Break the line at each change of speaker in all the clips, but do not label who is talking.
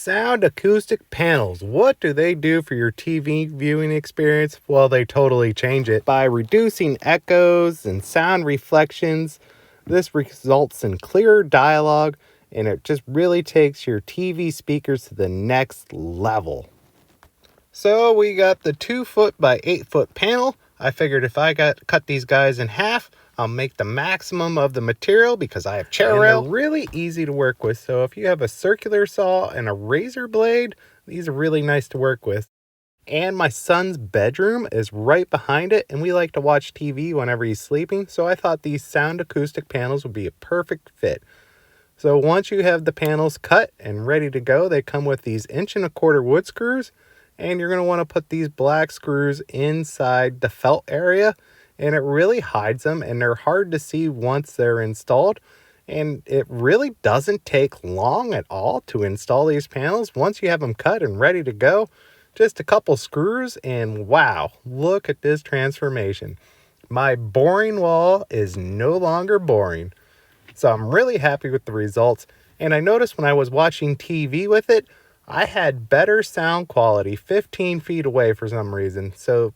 Sound acoustic panels. What do they do for your TV viewing experience? Well, they totally change it. By reducing echoes and sound reflections, this results in clearer dialogue, and it just really takes your TV speakers to the next level. So we got the 2-foot by 8-foot panel. I figured if I cut these guys in half, I'll make the maximum of the material because I have chair rail. They're really easy to work with. So if you have a circular saw and a razor blade, these are really nice to work with. And my son's bedroom is right behind it, and we like to watch TV whenever he's sleeping. So I thought these sound acoustic panels would be a perfect fit. So once you have the panels cut and ready to go, they come with these 1.25" wood screws. And you're going to want to put these black screws inside the felt area, and it really hides them, and they're hard to see once they're installed. And it really doesn't take long at all to install these panels. Once you have them cut and ready to go, just a couple screws, and wow, look at this transformation. My boring wall is no longer boring. So I'm really happy with the results. And I noticed when I was watching TV with it, I had better sound quality 15 feet away for some reason. So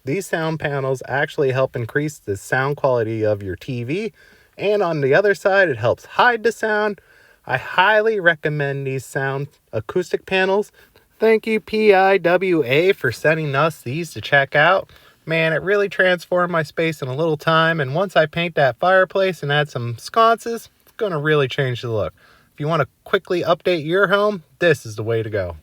these sound panels actually help increase the sound quality of your TV. And on the other side, it helps hide the sound. I highly recommend these sound acoustic panels. Thank you, PIWA, for sending us these to check out. Man, it really transformed my space in a little time. And once I paint that fireplace and add some sconces, it's going to really change the look. If you want to quickly update your home, this is the way to go.